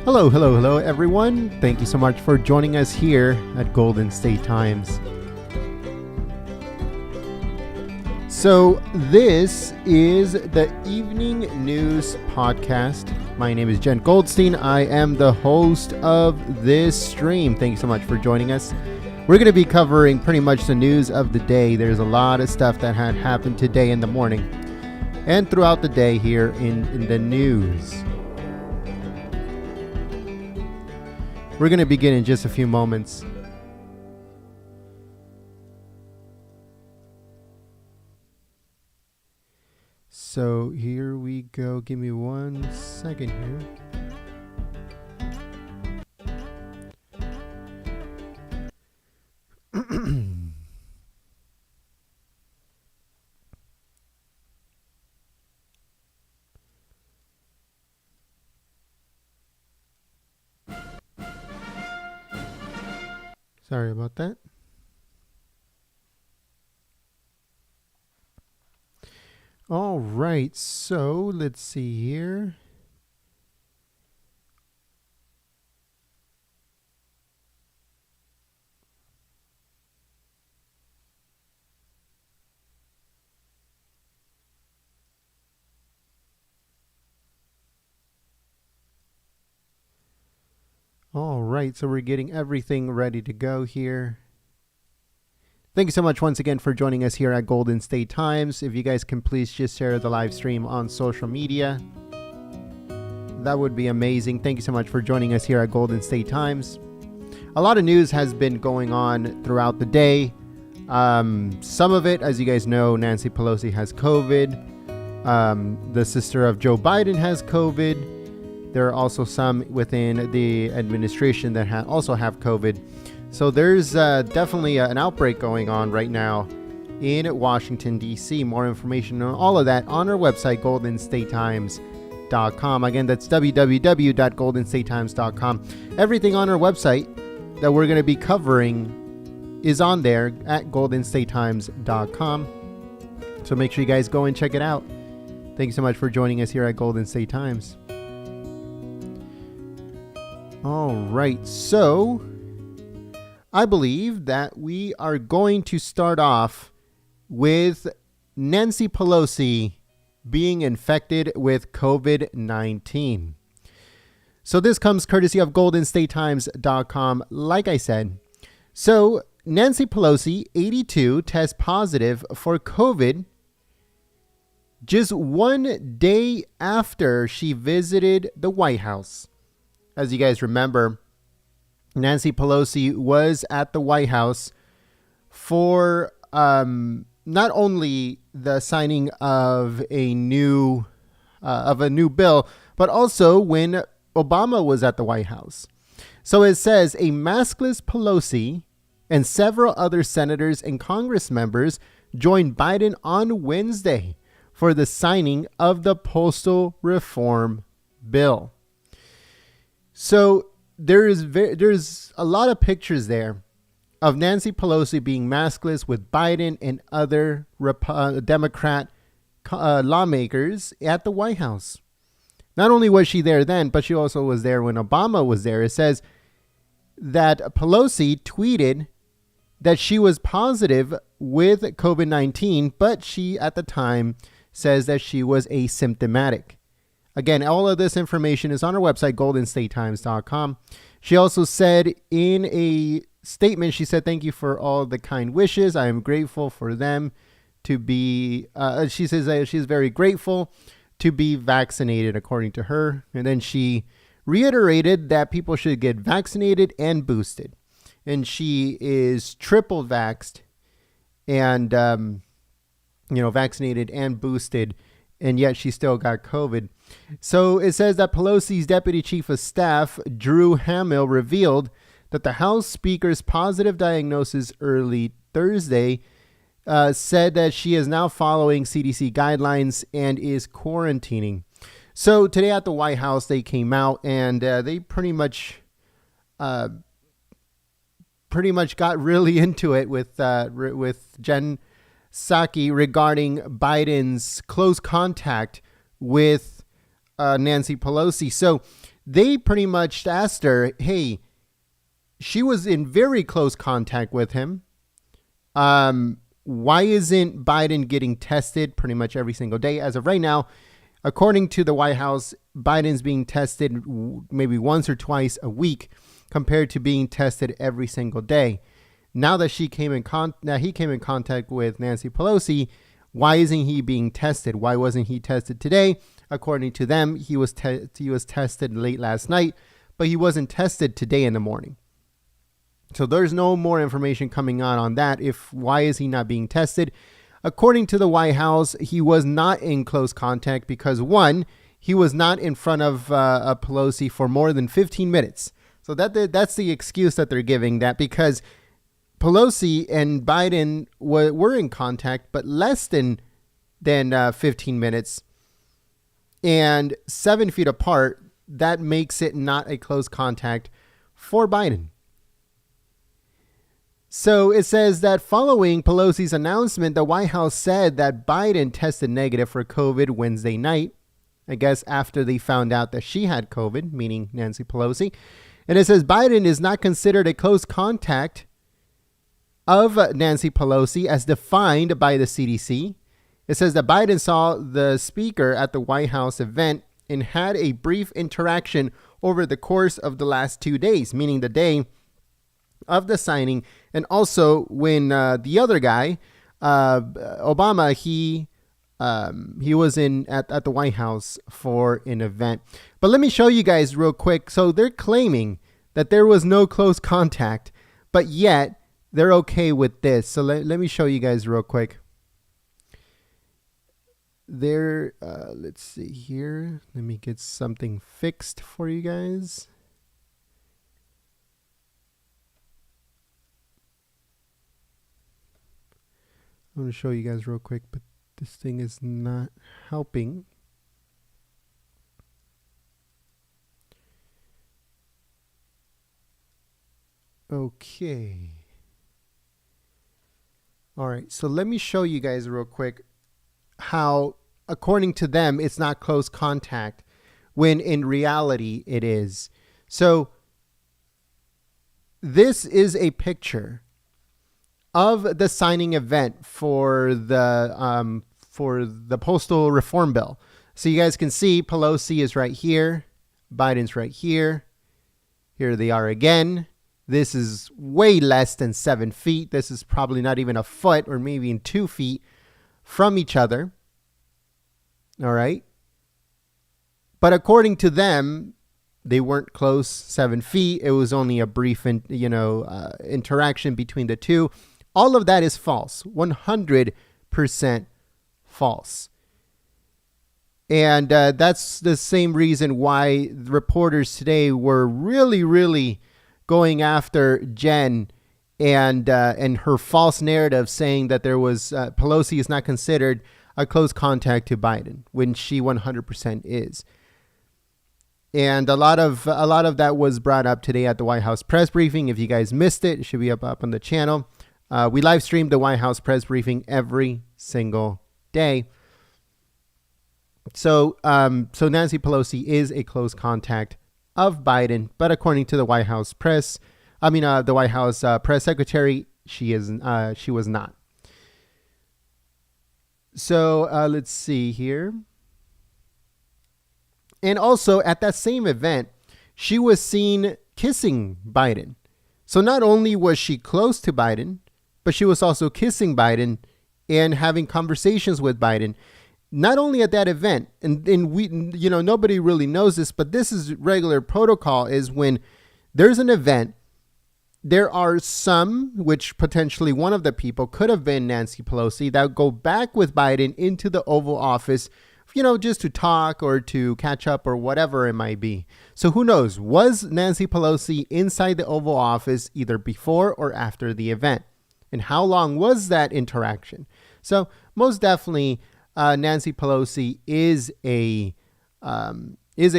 Hello, hello, hello, everyone. Thank you so much for joining us here at Golden State Times. So this is the Evening News Podcast. My name is Gent Goldstein. I am the host of this stream. Thank you so much for joining us. We're going to be covering pretty much the news of the day. There's a lot of stuff that had happened today in the morning and throughout the day here in the news. We're going to begin in just a few moments. So here we go. Give me 1 second here. Sorry about that. All right, so let's see here. All right, so we're getting everything ready to go here. Thank you so much once again for joining us here at Golden State Times. If you guys can please just share the live stream on social media, that would be amazing. Thank you so much for joining us here at Golden State Times. A lot of news has been going on throughout the day. Some of it, as you guys know, Nancy Pelosi has COVID. The sister of Joe Biden has COVID. There are also some within the administration that also have COVID. So there's definitely an outbreak going on right now in Washington, D.C. More information on all of that on our website, goldenstatetimes.com. Again, that's www.goldenstatetimes.com. Everything on our website that we're going to be covering is on there at goldenstatetimes.com. So make sure you guys go and check it out. Thank you so much for joining us here at Golden State Times. All right, so I believe that we are going to start off with Nancy Pelosi being infected with COVID-19. So this comes courtesy of goldenstatetimes.com, like I said. So Nancy Pelosi, 82, tests positive for COVID just 1 day after she visited the White House. As you guys remember, Nancy Pelosi was at the White House for not only the signing of a new bill, but also when Obama was at the White House. So it says a maskless Pelosi and several other senators and Congress members joined Biden on Wednesday for the signing of the postal reform bill. So there's a lot of pictures there of Nancy Pelosi being maskless with Biden and other Democrat lawmakers at the White House. Not only was she there then, but she also was there when Obama was there. It says that Pelosi tweeted that she was positive with COVID-19, but she at the time says that she was asymptomatic. Again, all of this information is on our website, goldenstatetimes.com. She also said in a statement, she said, "Thank you for all the kind wishes. I am grateful for them to be," she says that she's very grateful to be vaccinated, according to her. And then she reiterated that people should get vaccinated and boosted. And she is triple vaxxed and, vaccinated and boosted. And yet she still got COVID. So it says that Pelosi's deputy chief of staff, Drew Hamill, revealed that the House Speaker's positive diagnosis early Thursday said that she is now following CDC guidelines and is quarantining. So today at the White House, they came out and they pretty much got really into it with Jen Psaki regarding Biden's close contact with Nancy Pelosi. So they pretty much asked her, hey, she was in very close contact with him. Why isn't Biden getting tested pretty much every single day? As of right now, according to the White House, Biden's being tested maybe once or twice a week compared to being tested every single day. Now that he came in contact with Nancy Pelosi, why isn't he being tested? Why wasn't he tested today? According to them, he was tested late last night, but he wasn't tested today in the morning. So there's no more information coming out on that. Why is he not being tested? According to the White House, he was not in close contact because, one, he was not in front of Pelosi for more than 15 minutes. So that's the excuse that they're giving, that because Pelosi and Biden were in contact, but less than 15 minutes and 7 feet apart, that makes it not a close contact for Biden. So it says that following Pelosi's announcement, the White House said that Biden tested negative for COVID Wednesday night, I guess after they found out that she had COVID, meaning Nancy Pelosi. And it says Biden is not considered a close contact of Nancy Pelosi as defined by the CDC. It says that Biden saw the speaker at the White House event and had a brief interaction over the course of the last 2 days, meaning the day of the signing, and also when the other guy, Obama, he was at the White House for an event. But let me show you guys real quick. So they're claiming that there was no close contact, but yet they're okay with this. So let me show you guys real quick. Let's see here. Let me get something fixed for you guys. I'm going to show you guys real quick, but this thing is not helping. Okay. All right. So let me show you guys real quick how, according to them, it's not close contact when in reality it is. So this is a picture of the signing event for the postal reform bill. So you guys can see Pelosi is right here. Biden's right here. Here they are again. This is way less than 7 feet. This is probably not even a foot or maybe in 2 feet from each other. All right. But according to them, they weren't close 7 feet. It was only a brief, interaction between the two. All of that is false, 100% false. And that's the same reason why the reporters today were really, really going after Jen and her false narrative saying that there was Pelosi is not considered a close contact to Biden when she 100% is. And a lot of that was brought up today at the White House press briefing. If you guys missed it, it should be up on the channel. We live stream the White House press briefing every single day. So Nancy Pelosi is a close contact of Biden, but according to the White House press secretary, she was not. So let's see here. And also at that same event, she was seen kissing Biden. So not only was she close to Biden, but she was also kissing Biden and having conversations with Biden, not only at that event. And we, nobody really knows this, but this is regular protocol, is when there's an event, there are some, which potentially one of the people could have been Nancy Pelosi, that go back with Biden into the Oval Office, just to talk or to catch up or whatever it might be. So who knows? Was Nancy Pelosi inside the Oval Office either before or after the event? And how long was that interaction? So most definitely, Nancy Pelosi is a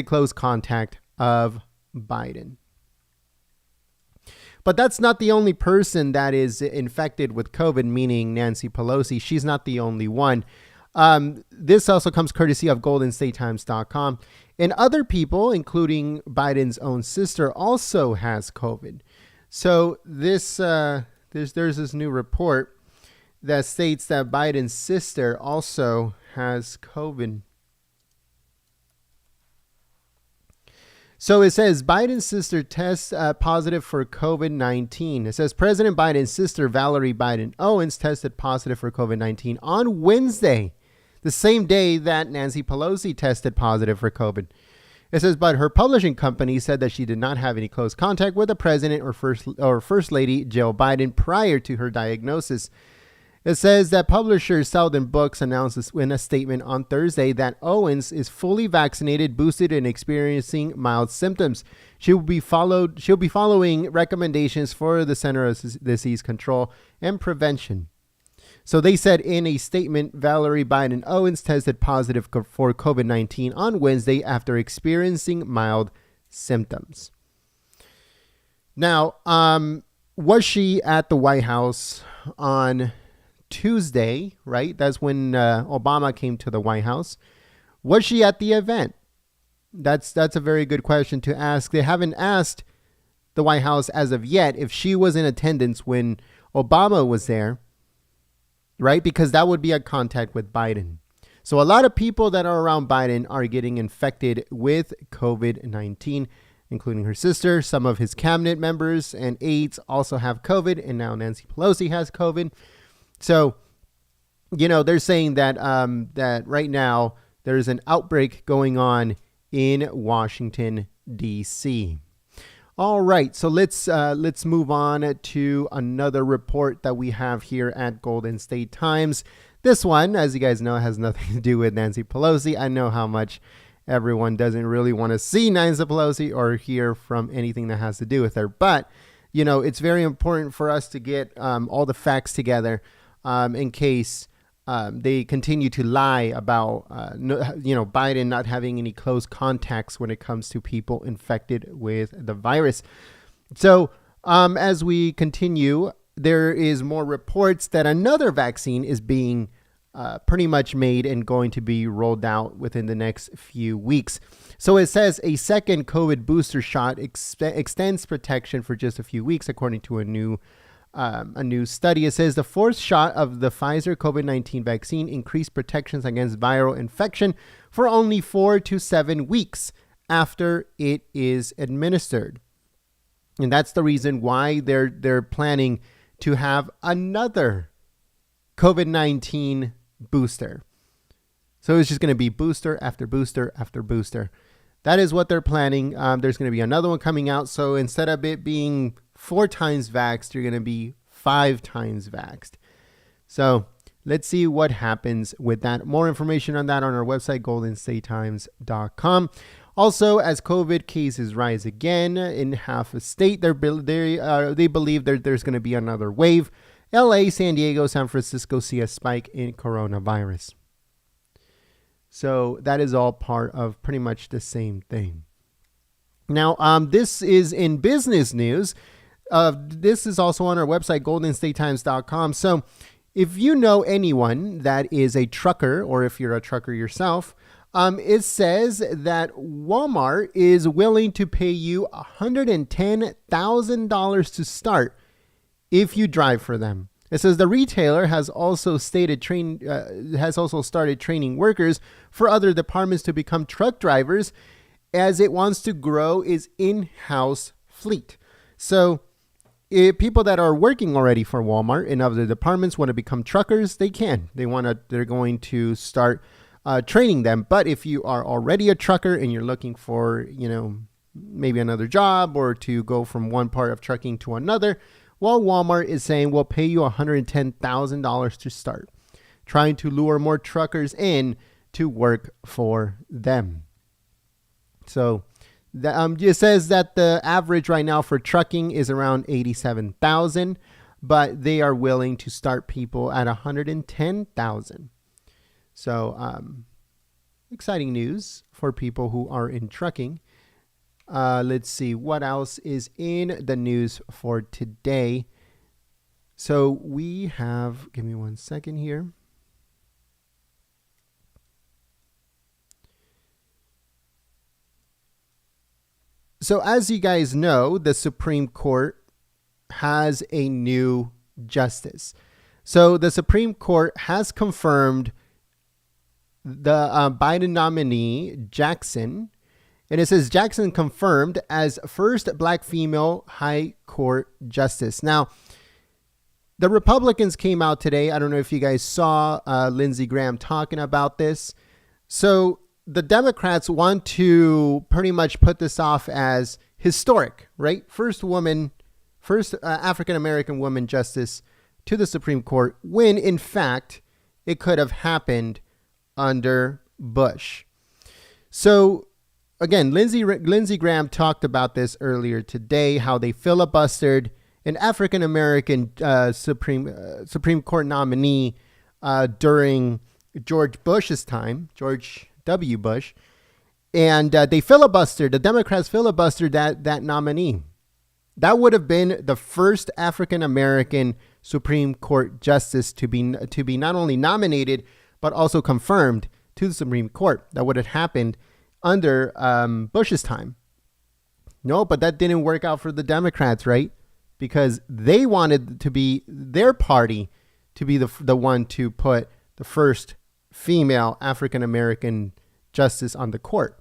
close contact of Biden. But that's not the only person that is infected with COVID, meaning Nancy Pelosi. She's not the only one. This also comes courtesy of GoldenStateTimes.com. And other people, including Biden's own sister, also has COVID. So there's this new report that states that Biden's sister also has COVID. So it says Biden's sister tests positive for COVID-19. It says President Biden's sister, Valerie Biden Owens, tested positive for COVID-19 on Wednesday, the same day that Nancy Pelosi tested positive for COVID. It says, but her publishing company said that she did not have any close contact with the president or first lady Jill Biden prior to her diagnosis. It says that publisher Selden Books announced in a statement on Thursday that Owens is fully vaccinated, boosted, and experiencing mild symptoms. She'll be following recommendations for the Center of Disease Control and Prevention. So they said in a statement, Valerie Biden Owens tested positive for COVID-19 on Wednesday after experiencing mild symptoms. Now, was she at the White House on Tuesday, right? That's when Obama came to the White House. Was she at the event? That's a very good question to ask. They haven't asked the White House as of yet if she was in attendance when Obama was there, right? Because that would be a contact with Biden. So a lot of people that are around Biden are getting infected with COVID-19, including her sister. Some of his cabinet members and aides also have COVID, and now Nancy Pelosi has COVID. So, they're saying that that right now there's an outbreak going on in Washington, D.C. All right, so let's move on to another report that we have here at Golden State Times. This one, as you guys know, has nothing to do with Nancy Pelosi. I know how much everyone doesn't really want to see Nancy Pelosi or hear from anything that has to do with her. But, it's very important for us to get all the facts together in case they continue to lie about, Biden not having any close contacts when it comes to people infected with the virus. So as we continue, there is more reports that another vaccine is being pretty much made and going to be rolled out within the next few weeks. So it says a second COVID booster shot extends protection for just a few weeks, according to a new study. It says the fourth shot of the Pfizer COVID-19 vaccine increased protections against viral infection for only 4 to 7 weeks after it is administered. And that's the reason why they're planning to have another COVID-19 booster. So it's just going to be booster after booster after booster. That is what they're planning. There's going to be another one coming out. So instead of it being 4 times vaxxed, you're going to be 5 times vaxxed. So let's see what happens with that. More information on that on our website, goldenstatetimes.com. Also, as COVID cases rise again in half a state, they believe there's going to be another wave. LA, San Diego, San Francisco see a spike in coronavirus. So that is all part of pretty much the same thing. Now, this is in business news. This is also on our website, goldenstatetimes.com. So if you know anyone that is a trucker, or if you're a trucker yourself, it says that Walmart is willing to pay you $110,000 to start if you drive for them. It says the retailer has also started training workers for other departments to become truck drivers, as it wants to grow its in-house fleet. So if people that are working already for Walmart in other departments want to become truckers, they can. They're going to start training them. But if you are already a trucker and you're looking for, maybe another job or to go from one part of trucking to another, well, Walmart is saying we'll pay you $110,000 to start, trying to lure more truckers in to work for them. So it says that the average right now for trucking is around $87,000, but they are willing to start people at $110,000. So exciting news for people who are in trucking. Let's see what else is in the news for today. So we have, give me one second here. So as you guys know, the Supreme Court has a new justice. So the Supreme Court has confirmed the Biden nominee, Jackson. And it says Jackson confirmed as first black female high court justice. Now, the Republicans came out today. I don't know if you guys saw Lindsey Graham talking about this. So the Democrats want to pretty much put this off as historic, right? First African-American woman justice to the Supreme Court, when in fact it could have happened under Bush. So again, Lindsey Graham talked about this earlier today, how they filibustered an African-American Supreme Court nominee during George Bush's time, George W. Bush, and the Democrats filibustered that nominee. That would have been the first African-American Supreme Court justice to be not only nominated, but also confirmed to the Supreme Court. That would have happened under Bush's time. No, but that didn't work out for the Democrats, right? Because they wanted to be their party to be the one to put the first female African-American justice on the court.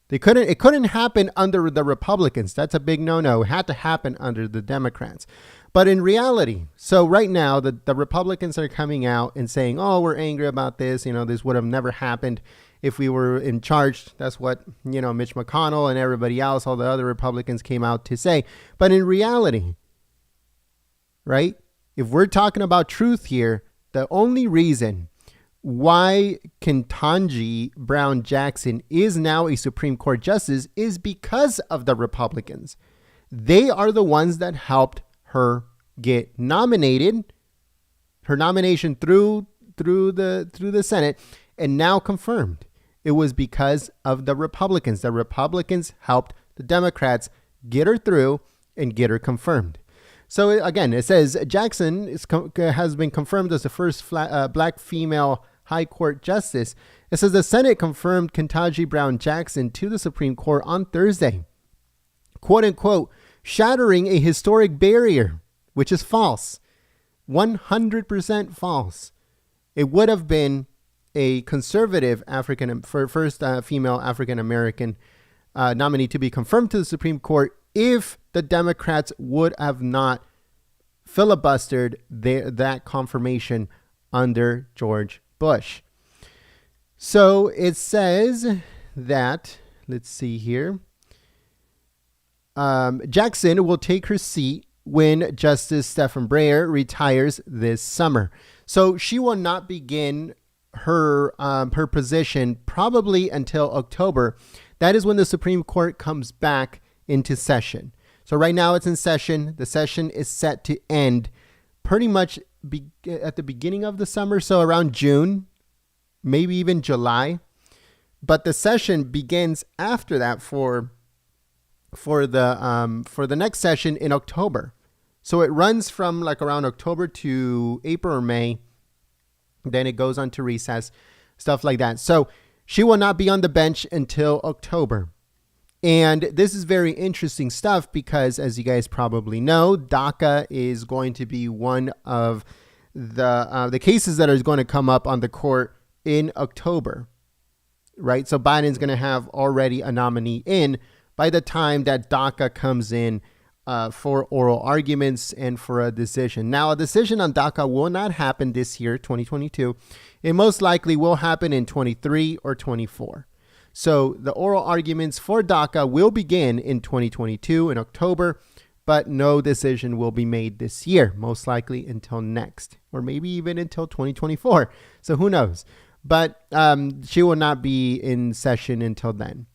It couldn't happen under the Republicans. That's a big no-no. It had to happen under the Democrats. But in reality, so right now, the Republicans are coming out and saying, oh, we're angry about this. This would have never happened if we were in charge. That's what, Mitch McConnell and everybody else, all the other Republicans came out to say. But in reality, right, if we're talking about truth here, the only reason why Ketanji Brown Jackson is now a Supreme Court justice is because of the Republicans. They are the ones that helped her get nominated, her nomination through the Senate, and now confirmed. It was because of the Republicans. The Republicans helped the Democrats get her through and get her confirmed. So again, it says Jackson has been confirmed as the first black female high court justice. It says the Senate confirmed Ketanji Brown Jackson to the Supreme Court on Thursday, quote unquote, shattering a historic barrier, which is false, 100% false. It would have been a conservative first female African-American nominee to be confirmed to the Supreme Court if the Democrats would have not filibustered that confirmation under George Bush. So it says that, let's see here, Jackson will take her seat when Justice Stephen Breyer retires this summer. So she will not begin her position probably until October. That is when the Supreme Court comes back into session. So right now it's in session. The session is set to end pretty much at the beginning of the summer, so around June, maybe even July. But the session begins after that for the next session in October. So it runs from like around October to April or May. Then it goes on to recess, stuff like that. So she will not be on the bench until October. And this is very interesting stuff because, as you guys probably know, DACA is going to be one of the cases that is going to come up on the court in October, right? So Biden's going to have already a nominee in by the time that DACA comes in for oral arguments and for a decision. Now, a decision on DACA will not happen this year, 2022. It most likely will happen in 23 or 24. So the oral arguments for DACA will begin in 2022 in October, but no decision will be made this year, most likely until next, or maybe even until 2024. So who knows? But she will not be in session until then.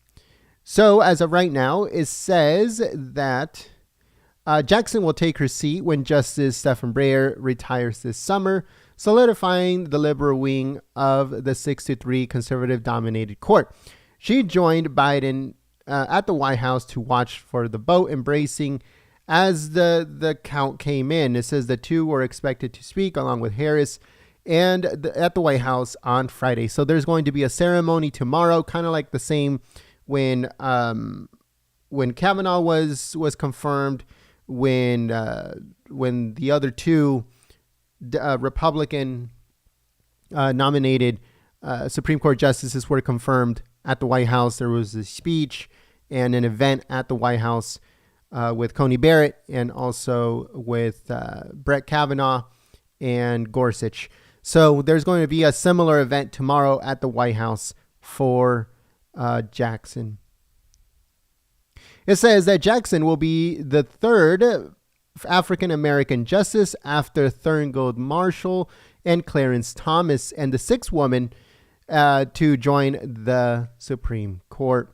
So as of right now, it says that Jackson will take her seat when Justice Stephen Breyer retires this summer, solidifying the liberal wing of the 6-3 conservative-dominated court. She joined Biden at the White House to watch for the vote, embracing as the count came in. It says the two were expected to speak along with Harris and at the White House on Friday. So there's going to be a ceremony tomorrow, kind of like the same when Kavanaugh was confirmed, when the other two Republican nominated Supreme Court justices were confirmed at the White House, there was a speech and an event at the White House with Coney Barrett and also with Brett Kavanaugh and Gorsuch. So there's going to be a similar event tomorrow at the White House for Jackson. It says that Jackson will be the third African-American justice after Thurgood Marshall and Clarence Thomas, and the sixth woman to join the Supreme Court.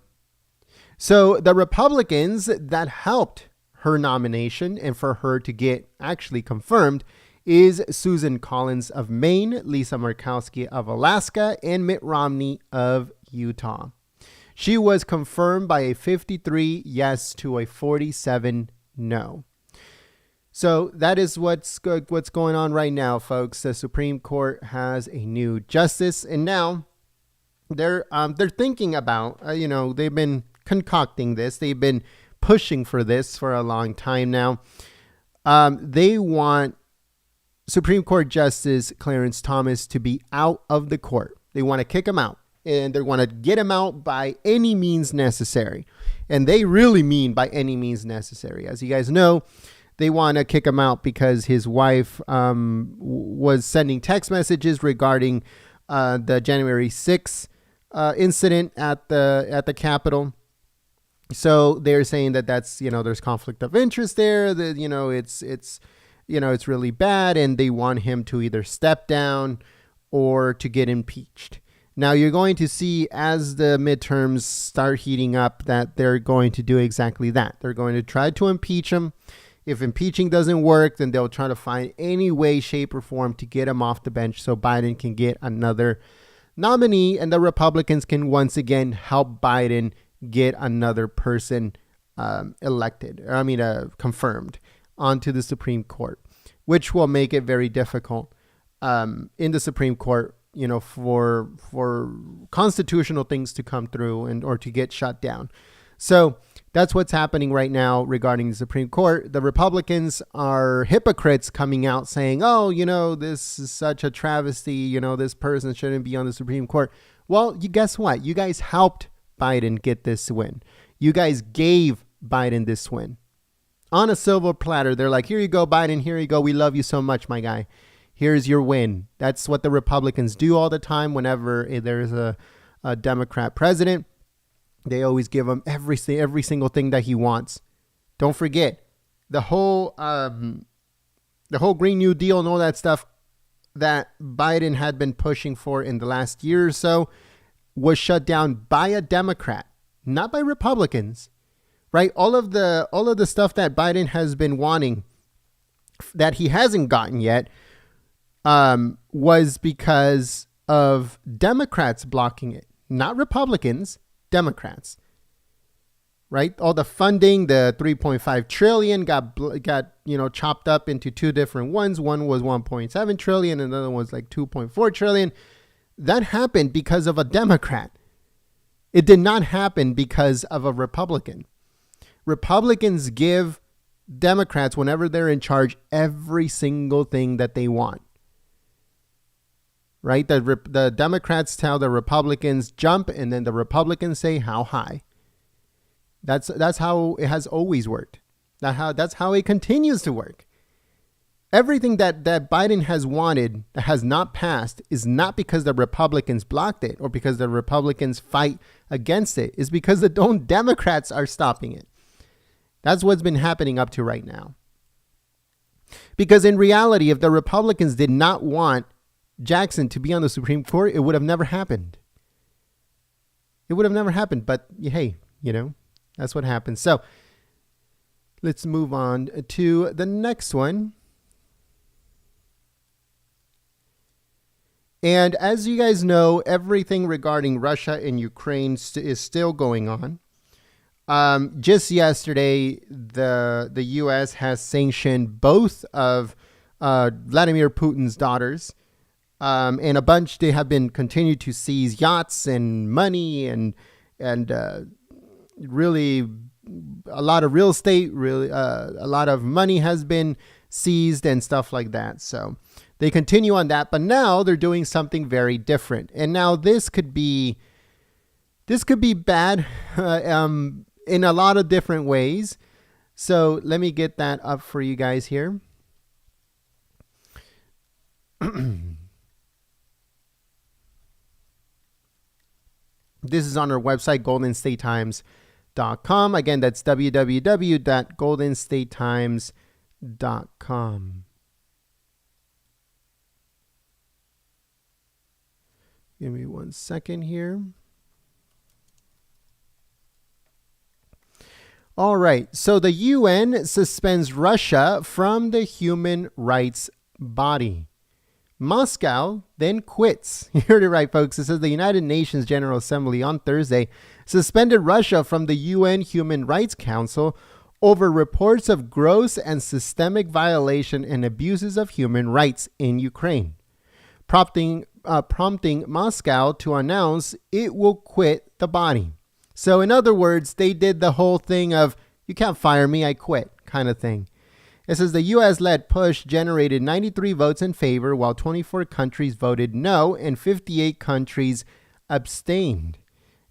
So the Republicans that helped her nomination and for her to get actually confirmed is Susan Collins of Maine, Lisa Murkowski of Alaska, and Mitt Romney of Utah. She was confirmed by a 53 yes to a 47 no. So that is what's going on right now, folks. The Supreme Court has a new justice, and now they're thinking about, they've been concocting this. They've been pushing for this for a long time now. They want Supreme Court Justice Clarence Thomas to be out of the court. They want to kick him out, and they want to get him out by any means necessary. And they really mean by any means necessary. As you guys know, they want to kick him out because his wife was sending text messages regarding the January 6th incident at the Capitol. So they're saying that that's, there's conflict of interest there, that, it's really bad, and they want him to either step down or to get impeached. Now you're going to see as the midterms start heating up that they're going to do exactly that. They're going to try to impeach him. If impeaching doesn't work, then they'll try to find any way, shape, or form to get him off the bench so Biden can get another nominee and the Republicans can once again help Biden get another person confirmed onto the Supreme Court, which will make it very difficult in the Supreme Court, for constitutional things to come through or to get shut down. So that's what's happening right now regarding the Supreme Court. The Republicans are hypocrites coming out saying, this is such a travesty. This person shouldn't be on the Supreme Court. Well, guess what? You guys helped Biden get this win. You guys gave Biden this win on a silver platter. They're like, here you go, Biden. Here you go. We love you so much, my guy. Here's your win. That's what the Republicans do all the time whenever there's a Democrat president. They always give him every single thing that he wants. Don't forget the whole Green New Deal and all that stuff that Biden had been pushing for in the last year or so was shut down by a Democrat, not by Republicans, right? All of the stuff that Biden has been wanting that he hasn't gotten yet was because of Democrats blocking it, not Republicans. Democrats, right? All the funding, the 3.5 trillion got chopped up into two different ones. One was 1.7 trillion, and another was like 2.4 trillion. That happened because of a Democrat. It did not happen because of a Republican. Republicans give Democrats, whenever they're in charge, every single thing that they want. Right? The Democrats tell the Republicans jump, and then the Republicans say how high. That's how it has always worked. That's how it continues to work. Everything that Biden has wanted that has not passed is not because the Republicans blocked it or because the Republicans fight against it. It's because the own Democrats are stopping it. That's what's been happening up to right now. Because in reality, if the Republicans did not want Jackson to be on the Supreme Court, it would have never happened. It would have never happened. But hey, that's what happens. So let's move on to the next one. And as you guys know, everything regarding Russia and Ukraine is still going on. Just yesterday, the U.S. has sanctioned both of Vladimir Putin's daughters. And a bunch, they have been continued to seize yachts and money and really, a lot of real estate, really, a lot of money has been seized and stuff like that. So they continue on that, but now they're doing something very different. And now this could be bad in a lot of different ways. So let me get that up for you guys here. This is on our website, goldenstatetimes.com. Again, that's www.goldenstatetimes.com. Give me 1 second here. All right. So the UN suspends Russia from the human rights body. Moscow then quits. You heard it right, folks. It says the United Nations General Assembly on Thursday suspended Russia from the UN Human Rights Council over reports of gross and systemic violation and abuses of human rights in Ukraine, prompting Moscow to announce it will quit the body. So in other words, they did the whole thing of, you can't fire me, I quit kind of thing. It says the U.S.-led push generated 93 votes in favor, while 24 countries voted no and 58 countries abstained.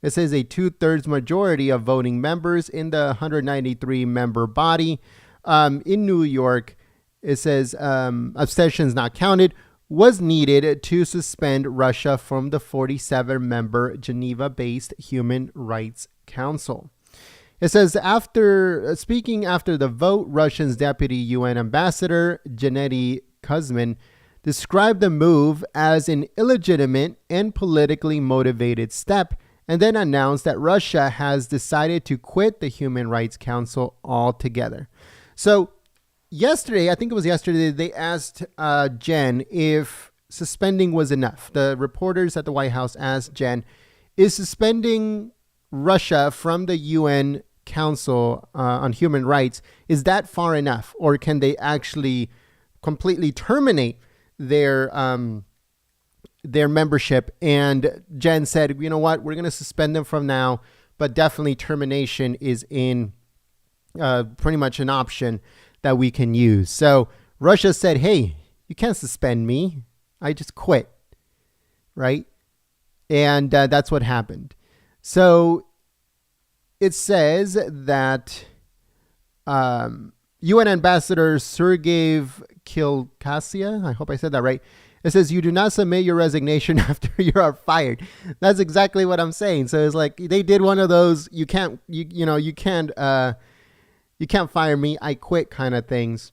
It says a 2/3 majority of voting members in the 193-member body in New York, it says abstentions not counted, was needed to suspend Russia from the 47-member Geneva-based Human Rights Council. It says speaking after the vote, Russia's deputy UN ambassador, Gennady Kuzmin, described the move as an illegitimate and politically motivated step, and then announced that Russia has decided to quit the Human Rights Council altogether. So yesterday, I think it was yesterday, they asked Jen if suspending was enough. The reporters at the White House asked Jen, is suspending Russia from the UN Council on Human Rights, is that far enough? Or can they actually completely terminate their membership? And Jen said, you know what, we're going to suspend them from now, but definitely termination is in pretty much an option that we can use. So Russia said, hey, you can't suspend me. I just quit. Right? And that's what happened. So it says that UN Ambassador Sergei Kilkassia, I hope I said that right. It says you do not submit your resignation after you are fired. That's exactly what I'm saying. So it's like they did one of those you can't fire me, I quit kind of things.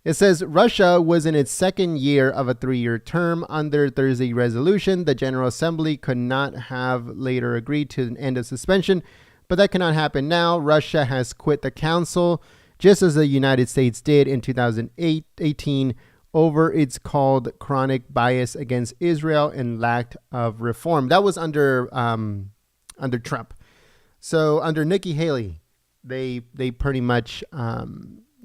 It says Russia was in its second year of a 3-year term. Under Thursday resolution, the General Assembly could not have later agreed to an end of suspension, but that cannot happen now. Russia has quit the council, just as the United States did in 2018 over its called chronic bias against Israel and lack of reform. That was under Trump. So under Nikki Haley, they pretty much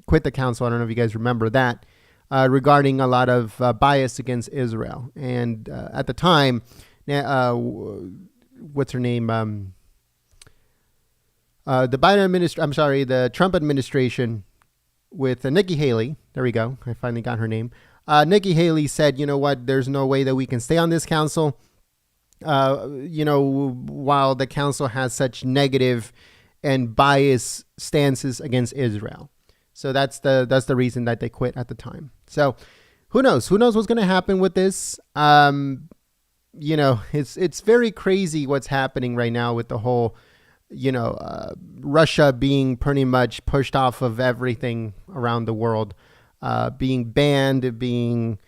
quit the council. I don't know if you guys remember that, regarding a lot of bias against Israel. And at the time, what's her name? The Trump administration with Nikki Haley. There we go. I finally got her name. Nikki Haley said, you know what, there's no way that we can stay on this council, while the council has such negative and biased stances against Israel. So that's the reason that they quit at the time. So who knows? Who knows what's going to happen with this? It's very crazy what's happening right now with the whole, Russia being pretty much pushed off of everything around the world, being banned, being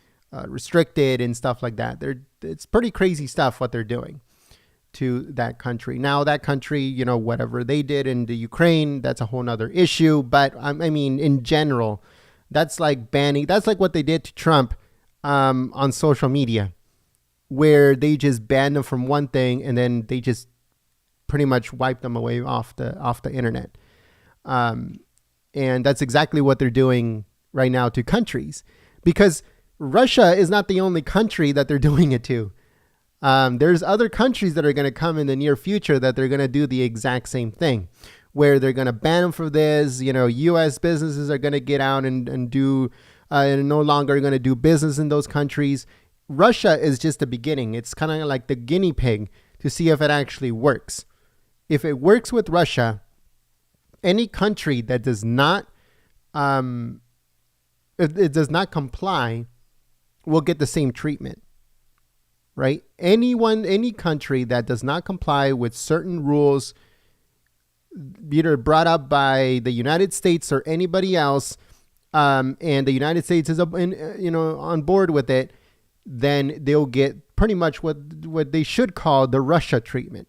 restricted and stuff like that. It's pretty crazy stuff what they're doing to that country. Now that country, whatever they did in the Ukraine, that's a whole nother issue. But I mean, in general, that's like banning. That's like what they did to Trump on social media, where they just banned them from one thing and then they just pretty much wiped them away off the internet. And that's exactly what they're doing right now to countries, because Russia is not the only country that they're doing it to. There's other countries that are going to come in the near future that they're going to do the exact same thing, where they're going to ban them for this. U.S. businesses are going to get out and do no longer going to do business in those countries. Russia is just the beginning. It's kind of like the guinea pig to see if it actually works. If it works with Russia, any country that does not, if it does not comply, will get the same treatment, right? Any country that does not comply with certain rules, either brought up by the United States or anybody else, and the United States is on board with it, then they'll get pretty much what they should call the Russia treatment,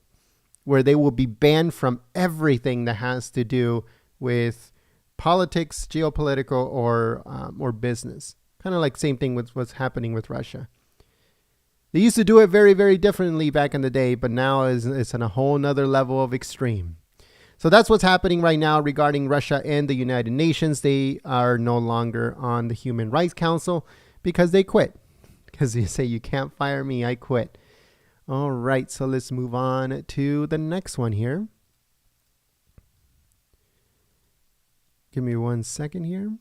where they will be banned from everything that has to do with politics, geopolitical, or business. Kind of like same thing with what's happening with Russia. They used to do it very, very differently back in the day, but now it's on a whole nother level of extreme. So that's what's happening right now regarding Russia and the United Nations. They are no longer on the Human Rights Council because they quit. Because they say, you can't fire me, I quit. All right, so let's move on to the next one here. Give me 1 second here.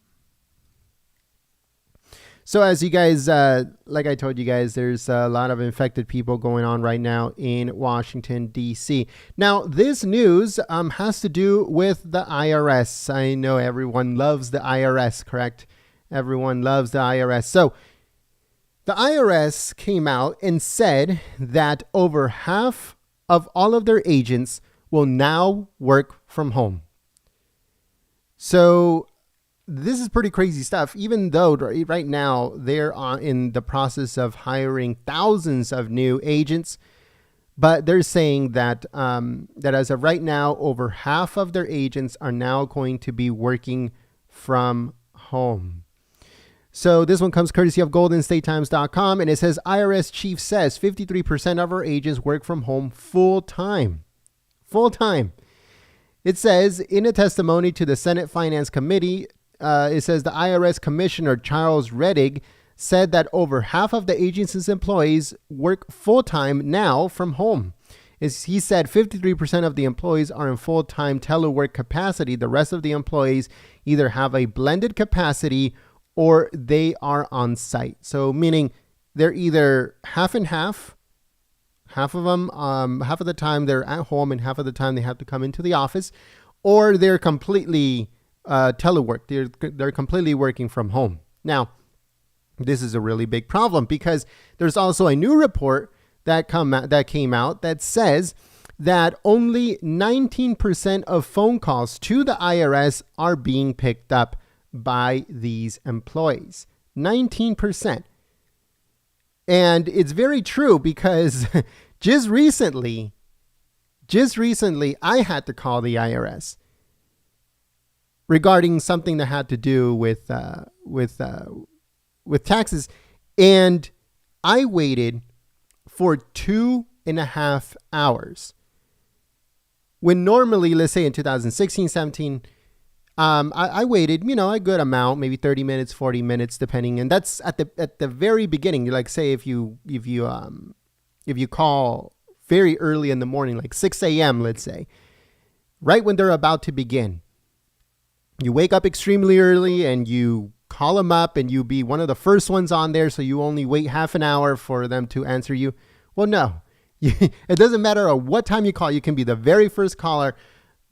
So as you guys, like I told you guys, there's a lot of infected people going on right now in Washington, D.C. Now, this news has to do with the IRS. I know everyone loves the IRS, correct? Everyone loves the IRS. So the IRS came out and said that over half of all of their agents will now work from home. So this is pretty crazy stuff, even though right now they're in the process of hiring thousands of new agents. But they're saying that that as of right now, over half of their agents are now going to be working from home. So this one comes courtesy of GoldenStateTimes.com, and it says IRS chief says 53% of our agents work from home full time. Full time. It says in a testimony to the Senate Finance Committee, it says the IRS Commissioner Charles Rettig said that over half of the agency's employees work full time now from home. He said 53% of the employees are in full-time telework capacity. The rest of the employees either have a blended capacity or they are on site. So meaning they're either half and half. Half of them, half of the time they're at home and half of the time they have to come into the office, or they're completely telework. They're completely working from home. Now, this is a really big problem because there's also a new report that came out that says that only 19% of phone calls to the IRS are being picked up by these employees. 19%. And it's very true because just recently I had to call the IRS regarding something that had to do with taxes, and I waited for 2.5 hours. When normally, let's say in 2016, 17, I waited, a good amount, maybe 30 minutes, 40 minutes, depending. And that's at the very beginning. Like, say if you call very early in the morning, like 6 a.m., let's say, right when they're about to begin, you wake up extremely early and you call them up and you be one of the first ones on there. So you only wait half an hour for them to answer you. Well, no, it doesn't matter what time you call. You can be the very first caller,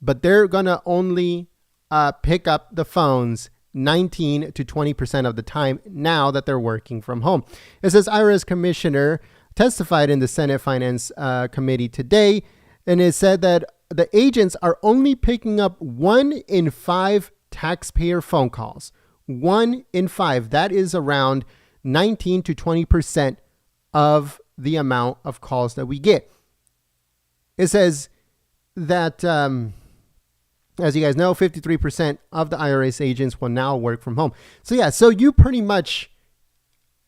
but they're going to only pick up the phones 19 to 20% of the time now that they're working from home. It says IRS Commissioner testified in the Senate Finance Committee today, and it said that the agents are only picking up 1 in 5 taxpayer phone calls. 1 in 5. That is around 19 to 20% of the amount of calls that we get. It says that, as you guys know, 53% of the IRS agents will now work from home. So you pretty much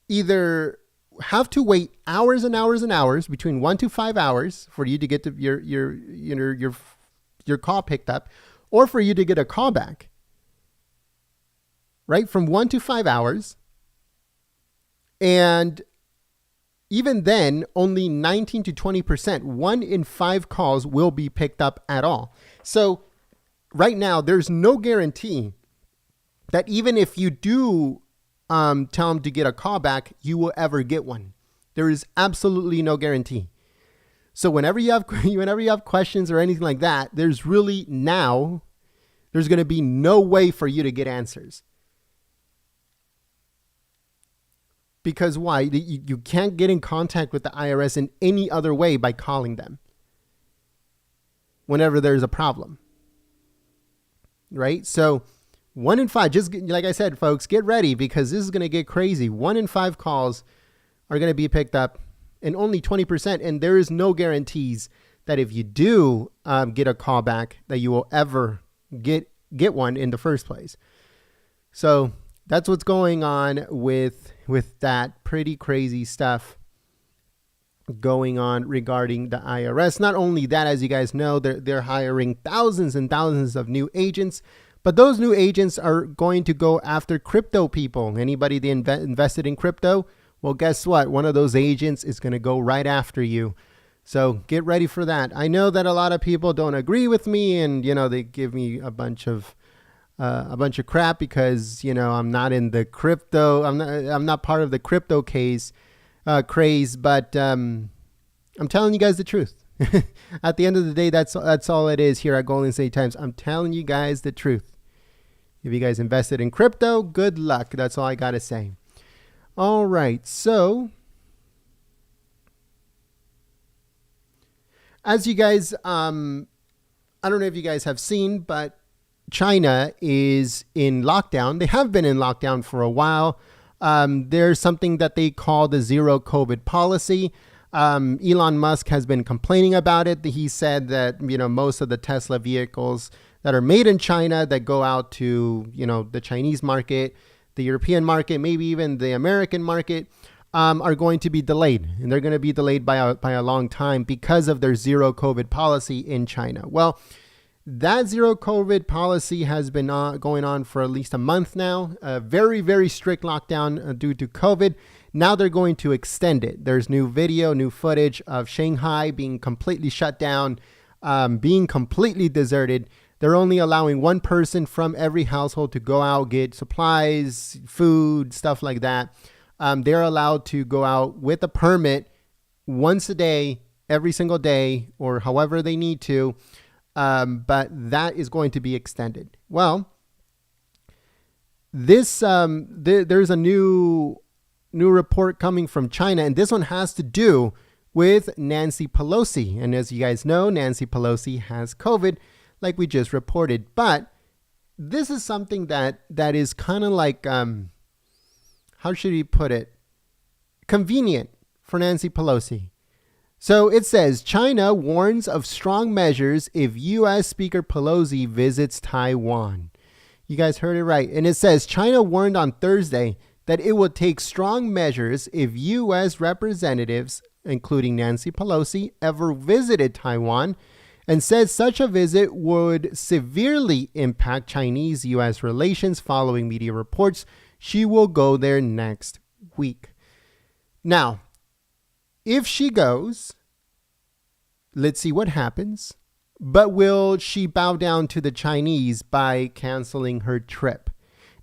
either have to wait hours and hours and hours, between 1 to 5 hours, for you to get your call picked up, or for you to get a call back. Right? From 1 to 5 hours. And even then, only 19 to 20%, 1 in 5 calls will be picked up at all. So right now, there's no guarantee that even if you do tell them to get a call back, you will ever get one. There is absolutely no guarantee. So whenever you have questions or anything like that, there's going to be no way for you to get answers. Because why? You can't get in contact with the IRS in any other way by calling them whenever there's a problem. Right? So 1 in 5, just like I said, folks, get ready because this is going to get crazy. 1 in 5 calls are going to be picked up and only 20%. And there is no guarantees that if you do get a call back that you will ever get one in the first place. So that's what's going on with that pretty crazy stuff going on regarding the IRS. Not only that, as you guys know, they're hiring thousands and thousands of new agents, but those new agents are going to go after crypto people. Anybody that invested in crypto, well, guess what? One of those agents is going to go right after you. So get ready for that. I know that a lot of people don't agree with me, and they give me a bunch of crap because I'm not in the crypto. I'm not part of the crypto craze. But I'm telling you guys the truth. At the end of the day, that's all it is here at Golden State Times. I'm telling you guys the truth. If you guys invested in crypto, good luck. That's all I got to say. All right. So as you guys, I don't know if you guys have seen, but China is in lockdown. They have been in lockdown for a while. There's something that they call the zero COVID policy. Elon Musk has been complaining about it. He said that, most of the Tesla vehicles that are made in China that go out to, the Chinese market, the European market, maybe even the American market, are going to be delayed. And they're going to be delayed by a long time because of their zero COVID policy in China. Well, that zero COVID policy has been going on for at least a month now. A very, very strict lockdown due to COVID. Now they're going to extend it. There's new footage of Shanghai being completely shut down, being completely deserted. They're only allowing one person from every household to go out, get supplies, food, stuff like that. They're allowed to go out with a permit once a day, every single day, or however they need to. But that is going to be extended. Well, there's a new report coming from China, and this one has to do with Nancy Pelosi. And as you guys know, Nancy Pelosi has COVID, like we just reported. But this is something that is kind of like, how should he put it? Convenient for Nancy Pelosi. So it says, China warns of strong measures if U.S. Speaker Pelosi visits Taiwan. You guys heard it right. And it says, China warned on Thursday that it would take strong measures if U.S. representatives, including Nancy Pelosi, ever visited Taiwan, and said such a visit would severely impact Chinese-U.S. relations following media reports she will go there next week. Now, if she goes, let's see what happens. But will she bow down to the Chinese by canceling her trip?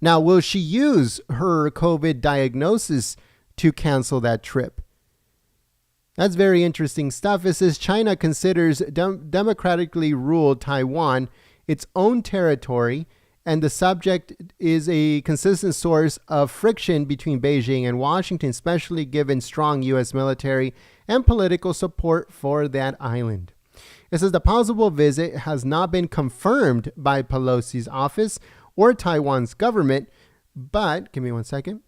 Now, will she use her COVID diagnosis to cancel that trip? That's very interesting stuff. It says China considers democratically ruled Taiwan its own territory, and the subject is a consistent source of friction between Beijing and Washington, especially given strong U.S. military and political support for that island. It says the possible visit has not been confirmed by Pelosi's office or Taiwan's government, but give me one second.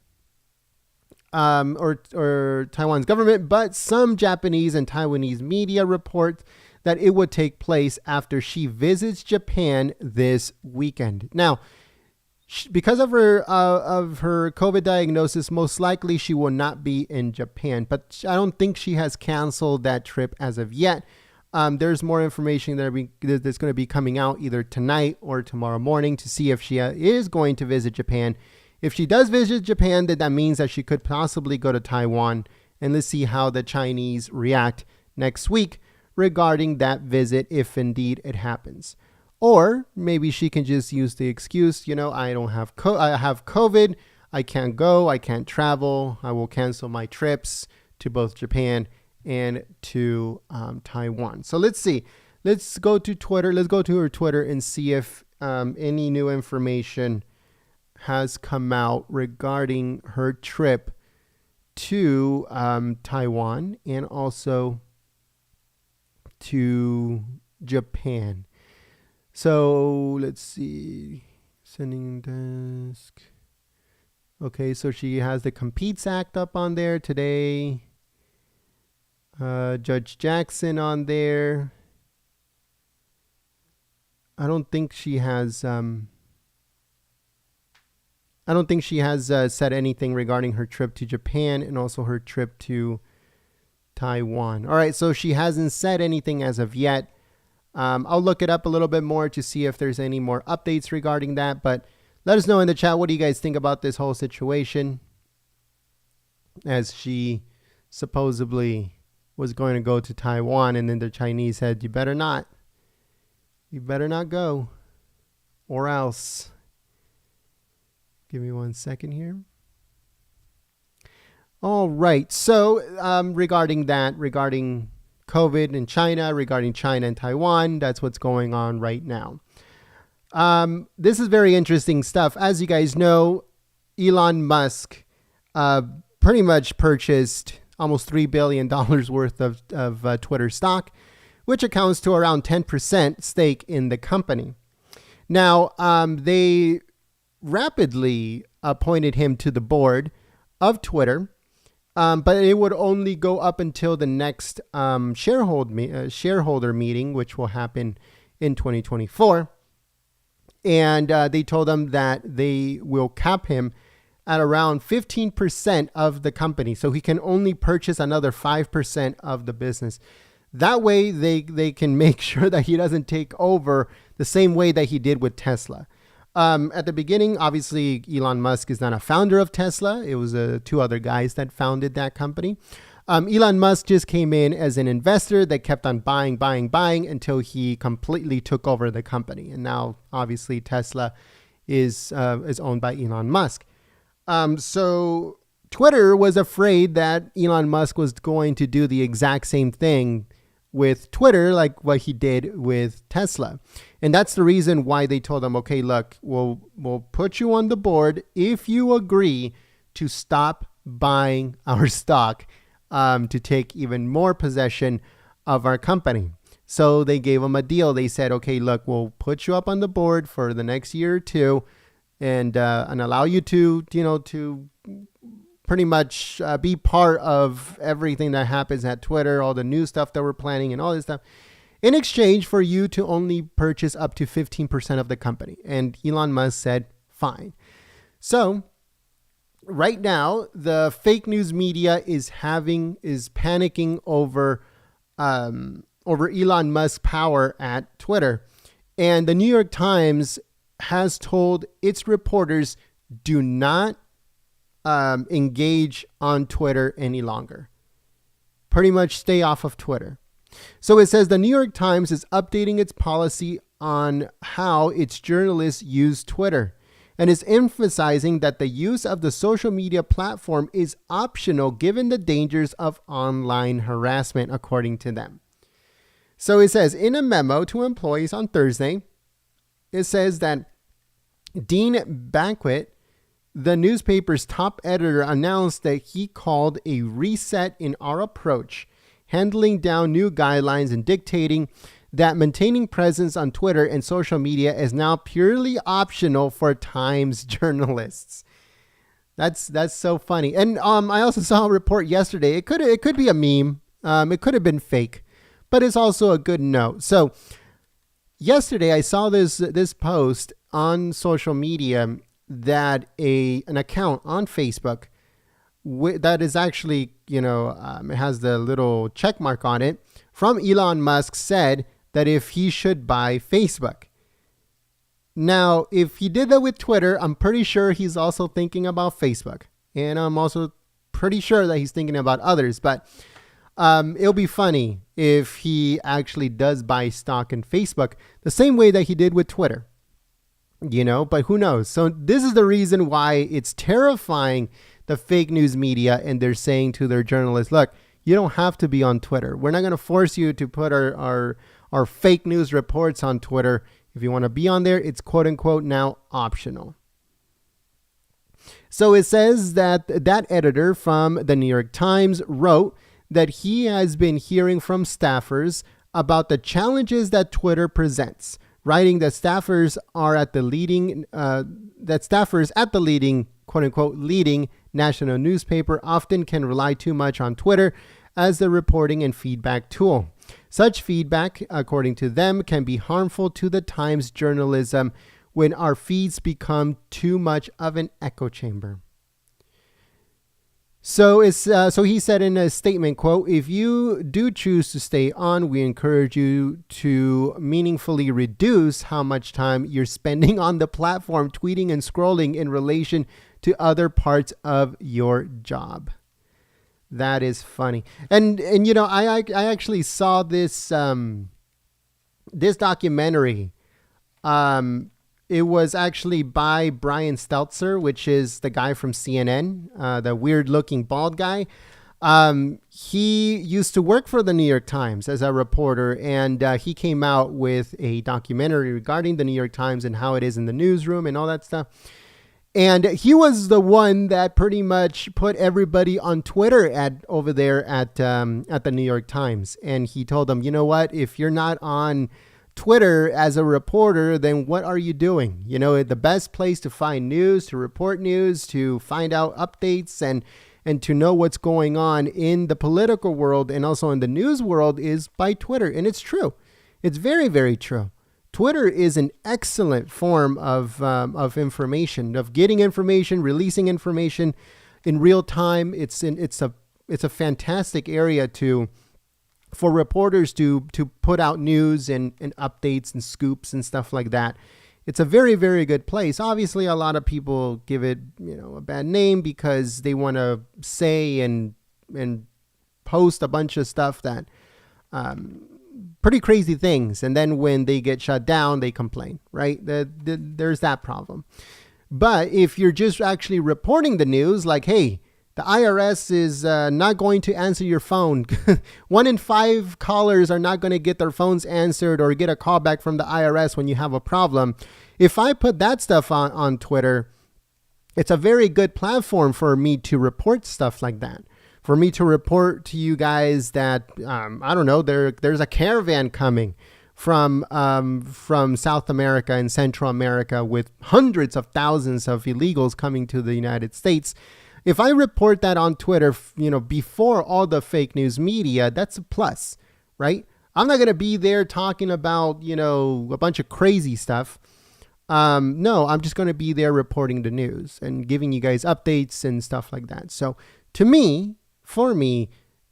Or Taiwan's government, but some Japanese and Taiwanese media report that it would take place after she visits Japan this weekend. Now, because of her COVID diagnosis, most likely she will not be in Japan, but I don't think she has canceled that trip as of yet. There's more information that's going to be coming out either tonight or tomorrow morning to see if she is going to visit Japan. If she does visit Japan, then that means that she could possibly go to Taiwan. And let's see how the Chinese react next week regarding that visit, if indeed it happens. Or maybe she can just use the excuse, I don't have I have COVID. I can't go. I can't travel. I will cancel my trips to both Japan and to Taiwan. So let's see. Let's go to Twitter. Let's go to her Twitter and see if any new information has come out regarding her trip to Taiwan and also to Japan. So let's see. Sending desk. Okay, so she has the Competes Act up on there today. Judge Jackson on there. I don't think she has said anything regarding her trip to Japan and also her trip to Taiwan. All right, so she hasn't said anything as of yet. I'll look it up a little bit more to see if there's any more updates regarding that. But let us know in the chat, what do you guys think about this whole situation? As she supposedly was going to go to Taiwan, and then the Chinese said, you better not go, or else. Give me 1 second here. All right. So regarding COVID in China, regarding China and Taiwan, that's what's going on right now. This is very interesting stuff. As you guys know, Elon Musk pretty much purchased almost $3 billion worth of Twitter stock, which accounts to around 10% stake in the company. Now, they rapidly appointed him to the board of Twitter, but it would only go up until the next shareholder meeting, which will happen in 2024. And they told him that they will cap him at around 15% of the company. So he can only purchase another 5% of the business. That way they can make sure that he doesn't take over the same way that he did with Tesla. At the beginning, obviously, Elon Musk is not a founder of Tesla. It was two other guys that founded that company. Elon Musk just came in as an investor that kept on buying until he completely took over the company. And now, obviously, Tesla is owned by Elon Musk. So Twitter was afraid that Elon Musk was going to do the exact same thing with Twitter, like what he did with Tesla. And that's the reason why they told him, okay, look, we'll put you on the board if you agree to stop buying our stock, to take even more possession of our company. So they gave him a deal. They said, okay, look, we'll put you up on the board for the next year or two and allow you to pretty much be part of everything that happens at Twitter, all the new stuff that we're planning and all this stuff, in exchange for you to only purchase up to 15% of the company. And Elon Musk said, fine. So right now, the fake news media is panicking over Elon Musk's power at Twitter. And the New York Times has told its reporters, do not engage on Twitter any longer. Pretty much stay off of Twitter. So it says the New York Times is updating its policy on how its journalists use Twitter and is emphasizing that the use of the social media platform is optional given the dangers of online harassment, according to them. So it says in a memo to employees on Thursday, it says that Dean Banquet, the newspaper's top editor, announced that he called a reset in our approach, handling down new guidelines and dictating that maintaining presence on Twitter and social media is now purely optional for Times journalists. That's so funny. And I also saw a report yesterday. It could be a meme. It could have been fake, but it's also a good note. So yesterday I saw this post on social media that an account on Facebook that is actually, it has the little check mark on it from Elon Musk said that if he should buy Facebook. Now, if he did that with Twitter, I'm pretty sure he's also thinking about Facebook. And I'm also pretty sure that he's thinking about others. But It'll be funny if he actually does buy stock in Facebook the same way that he did with Twitter, but who knows? So this is the reason why it's terrifying, the fake news media, and they're saying to their journalists, look, you don't have to be on Twitter. We're not going to force you to put our fake news reports on Twitter. If you want to be on there, it's quote unquote now optional. So it says that editor from the New York Times wrote that he has been hearing from staffers about the challenges that Twitter presents, writing that staffers at the leading quote unquote leading national newspaper often can rely too much on Twitter as the reporting and feedback tool. Such feedback, according to them, can be harmful to the Times journalism when our feeds become too much of an echo chamber. So he said in a statement, quote, if you do choose to stay on, we encourage you to meaningfully reduce how much time you're spending on the platform, tweeting and scrolling in relation to other parts of your job. That is funny. And I actually saw this this documentary. It was actually by Brian Stelter, which is the guy from CNN, the weird looking bald guy. He used to work for the New York Times as a reporter, and he came out with a documentary regarding the New York Times and how it is in the newsroom and all that stuff. And he was the one that pretty much put everybody on Twitter over there at the New York Times. And he told them, you know what, if you're not on Twitter as a reporter, then what are you doing? The best place to find news, to report news, to find out updates and to know what's going on in the political world and also in the news world is by Twitter. And it's true. It's very, very true. Twitter is an excellent form of information, of getting information, releasing information in real time. It's a fantastic area for reporters to put out news and updates and scoops and stuff like that. It's a very, very good place. Obviously, a lot of people give it a bad name because they want to say and post a bunch of stuff that pretty crazy things. And then when they get shut down, they complain, right? There's that problem. But if you're just actually reporting the news, like, hey, the IRS is not going to answer your phone. 1 in 5 callers are not going to get their phones answered or get a call back from the IRS when you have a problem. If I put that stuff on Twitter, it's a very good platform for me to report stuff like that. For me to report to you guys that, I don't know, there's a caravan coming from South America and Central America with hundreds of thousands of illegals coming to the United States. If I report that on Twitter, before all the fake news media, that's a plus, right? I'm not going to be there talking about, a bunch of crazy stuff. No, I'm just going to be there reporting the news and giving you guys updates and stuff like that. So for me,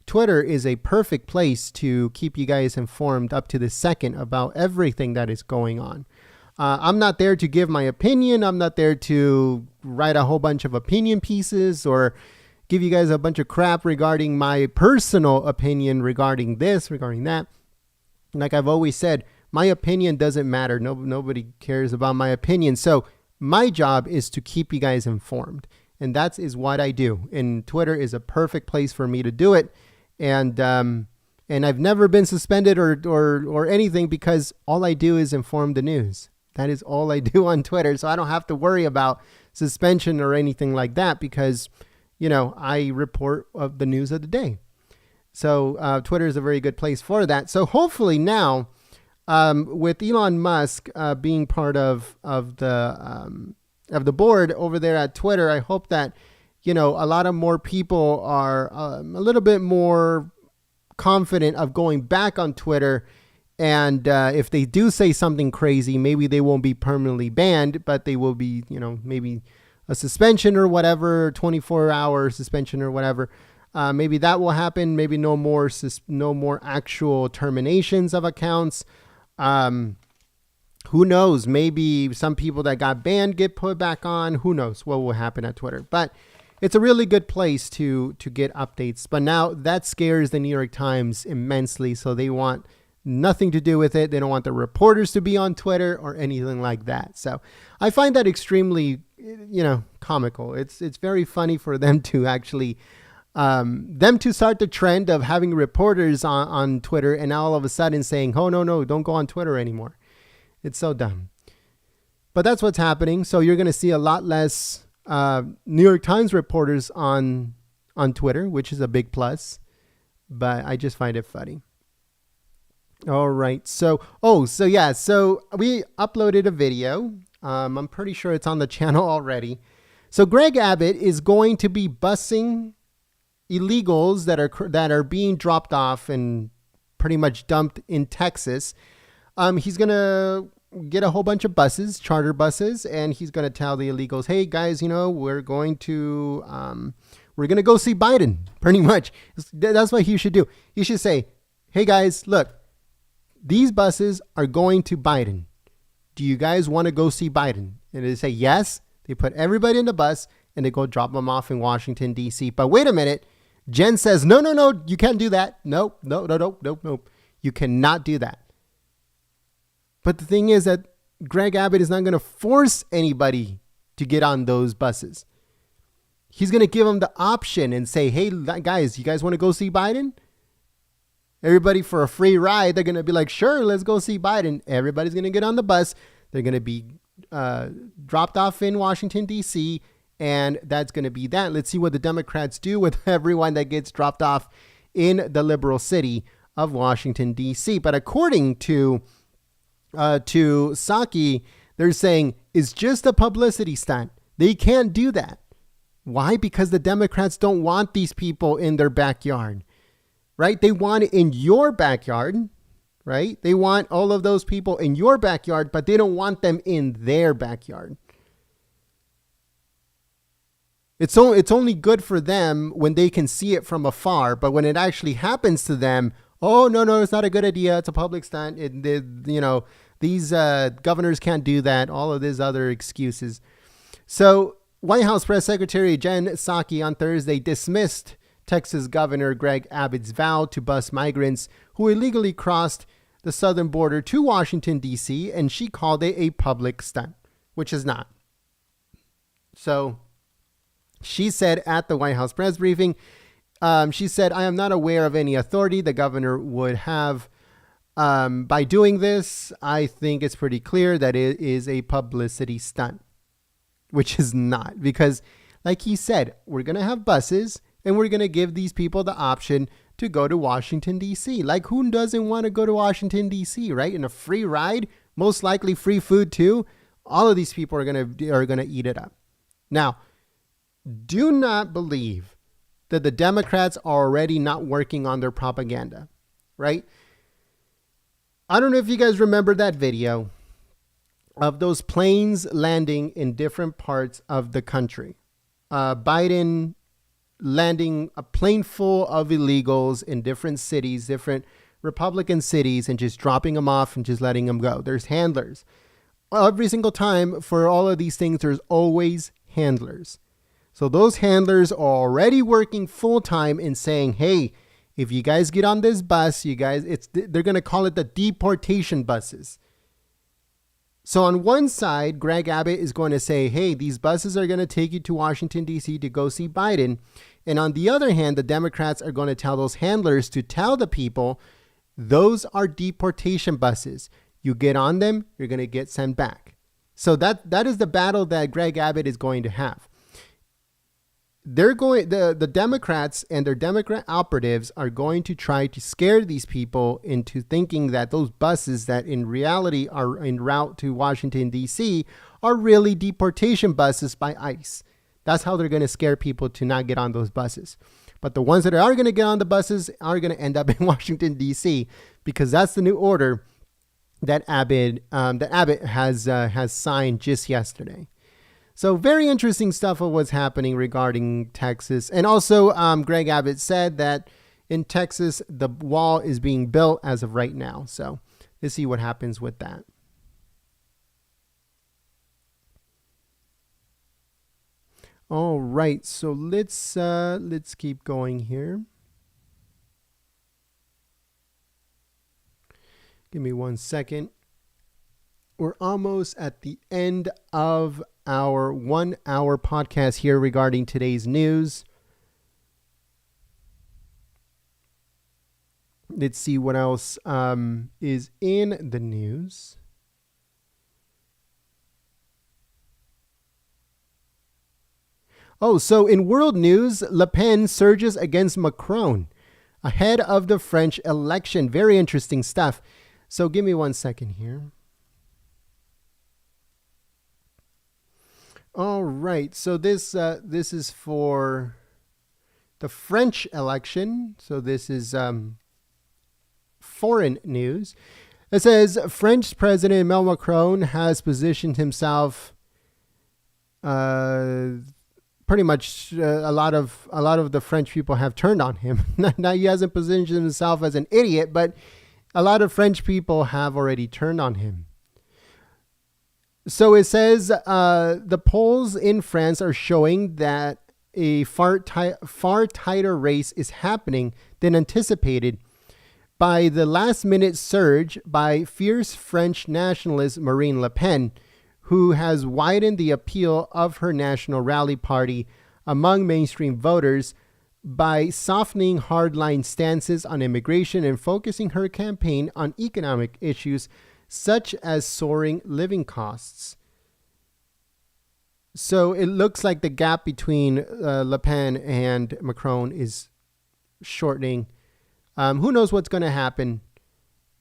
Twitter is a perfect place to keep you guys informed up to the second about everything that is going on. I'm not there to give my opinion. I'm not there to write a whole bunch of opinion pieces or give you guys a bunch of crap regarding my personal opinion regarding this, regarding that. Like I've always said, my opinion doesn't matter. Nobody cares about my opinion. So my job is to keep you guys informed. And that is what I do. And Twitter is a perfect place for me to do it. And I've never been suspended or anything because all I do is inform the news. That is all I do on Twitter. So I don't have to worry about suspension or anything like that because, I report of the news of the day. So Twitter is a very good place for that. So hopefully now, with Elon Musk being part of the board over there at Twitter, I hope that, a lot of more people are a little bit more confident of going back on Twitter. And if they do say something crazy, maybe they won't be permanently banned, but they will be, maybe a suspension or whatever, 24-hour suspension or whatever. Maybe that will happen. Maybe no more actual terminations of accounts. Who knows? Maybe some people that got banned get put back on. Who knows what will happen at Twitter? But it's a really good place to get updates. But now that scares the New York Times immensely, so they want nothing to do with it. They don't want the reporters to be on Twitter or anything like that. So I find that extremely, comical. It's very funny for them to actually them to start the trend of having reporters on Twitter, and now all of a sudden saying, oh, no, don't go on Twitter anymore. It's so dumb. But that's what's happening. So you're going to see a lot less New York Times reporters on Twitter, which is a big plus. But I just find it funny. All right. So we uploaded a video. I'm pretty sure it's on the channel already. So Greg Abbott is going to be busing illegals that are being dropped off and pretty much dumped in Texas. He's going to get a whole bunch of buses, charter buses, and he's going to tell the illegals, hey guys, we're going to go see Biden. Pretty much. That's what he should do. He should say, hey guys, look, these buses are going to Biden. Do you guys want to go see Biden? And they say yes. They put everybody in the bus and they go drop them off in Washington, D.C. But wait a minute. Jen says, no, you can't do that. Nope. You cannot do that. But the thing is that Greg Abbott is not going to force anybody to get on those buses. He's going to give them the option and say, hey, guys, you guys want to go see Biden? Everybody for a free ride, they're going to be like, sure, let's go see Biden. Everybody's going to get on the bus. They're going to be dropped off in Washington, D.C., and that's going to be that. Let's see what the Democrats do with everyone that gets dropped off in the liberal city of Washington, D.C. But according to Psaki, they're saying it's just a publicity stunt. They can't do that. Why? Because the Democrats don't want these people in their backyard, right? They want it in your backyard, right? They want all of those people in your backyard, but they don't want them in their backyard. It's only good for them when they can see it from afar, but when it actually happens to them, oh, no, it's not a good idea. It's a public stunt. These governors can't do that. All of these other excuses. So White House Press Secretary Jen Psaki on Thursday dismissed Texas Governor Greg Abbott's vow to bus migrants who illegally crossed the southern border to Washington, D.C., and she called it a public stunt, which is not. So she said at the White House press briefing, she said, I am not aware of any authority the governor would have by doing this. I think it's pretty clear that it is a publicity stunt, which is not, because like he said, we're going to have buses and we're going to give these people the option to go to Washington, D.C. Like, who doesn't want to go to Washington, D.C., right? In a free ride, most likely free food too. All of these people are going to eat it up. Now, do not believe that the Democrats are already not working on their propaganda, right? I don't know if you guys remember that video of those planes landing in different parts of the country. Biden landing a plane full of illegals in different cities, different Republican cities, and just dropping them off and just letting them go. There's handlers. Every single time for all of these things, there's always handlers. So those handlers are already working full time and saying, hey, if you guys get on this bus, they're going to call it the deportation buses. So on one side, Greg Abbott is going to say, hey, these buses are going to take you to Washington, D.C. to go see Biden. And on the other hand, the Democrats are going to tell those handlers to tell the people, those are deportation buses. You get on them, you're going to get sent back. So that is the battle that Greg Abbott is going to have. The Democrats and their Democrat operatives are going to try to scare these people into thinking that those buses that in reality are en route to Washington, D.C. are really deportation buses by ICE. That's how they're going to scare people to not get on those buses. But the ones that are going to get on the buses are going to end up in Washington, D.C. because that's the new order that Abbott has signed just yesterday. So very interesting stuff of what's happening regarding Texas. And also, Greg Abbott said that in Texas, the wall is being built as of right now. So let's see what happens with that. All right, so let's keep going here. Give me 1 second. We're almost at the end of our 1 hour podcast here regarding today's news. Let's see what else is in the news. Oh, so in world news, Le Pen surges against Macron ahead of the French election. Very interesting stuff. So give me 1 second here. All right. So this is for the French election. So this is foreign news. It says French President Emmanuel Macron has positioned himself pretty much a lot of the French people have turned on him. Now he hasn't positioned himself as an idiot, but a lot of French people have already turned on him. So it says the polls in France are showing that a far tighter race is happening than anticipated by the last-minute surge by fierce French nationalist Marine Le Pen, who has widened the appeal of her National Rally Party among mainstream voters by softening hardline stances on immigration and focusing her campaign on economic issues such as soaring living costs. So it looks like the gap between Le Pen and Macron is shortening. Who knows what's going to happen?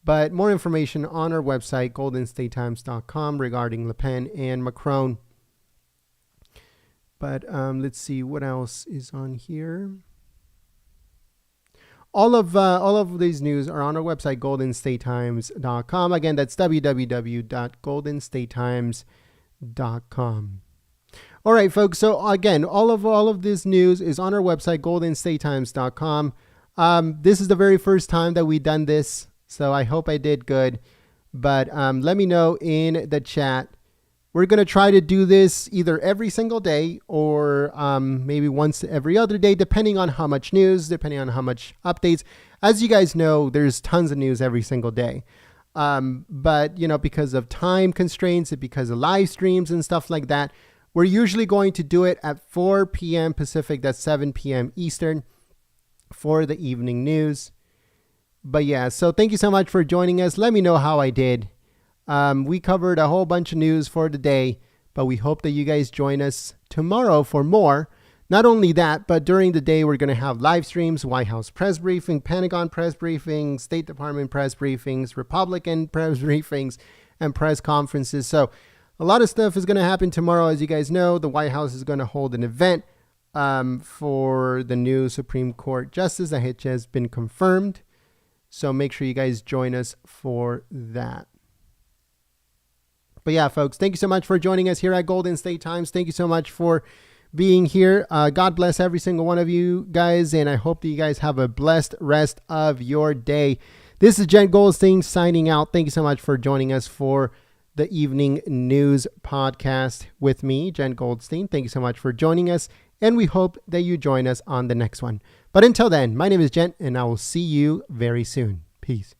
But more information on our website, goldenstatetimes.com, regarding Le Pen and Macron. But let's see what else is on here. All of these news are on our website, goldenstatetimes.com. Again, that's www.goldenstatetimes.com. All right, folks. So again, all of this news is on our website, goldenstatetimes.com. This is the very first time that we've done this, so I hope I did good. But let me know in the chat. We're going to try to do this either every single day or maybe once every other day, depending on how much news, depending on how much updates. As you guys know, there's tons of news every single day. But, because of time constraints and because of live streams and stuff like that, we're usually going to do it at 4 p.m. Pacific, that's 7 p.m. Eastern, for the evening news. But yeah, so thank you so much for joining us. Let me know how I did. We covered a whole bunch of news for the day, but we hope that you guys join us tomorrow for more. Not only that, but during the day, we're going to have live streams, White House press briefing, Pentagon press briefings, State Department press briefings, Republican press briefings, and press conferences. So a lot of stuff is going to happen tomorrow. As you guys know, the White House is going to hold an event for the new Supreme Court justice that has been confirmed. So make sure you guys join us for that. But yeah, folks, thank you so much for joining us here at Golden State Times. Thank you so much for being here. God bless every single one of you guys, and I hope that you guys have a blessed rest of your day. This is Gent Goldstein signing out. Thank you so much for joining us for the evening news podcast with me, Gent Goldstein. Thank you so much for joining us, and we hope that you join us on the next one. But until then, my name is Gent, and I will see you very soon. Peace.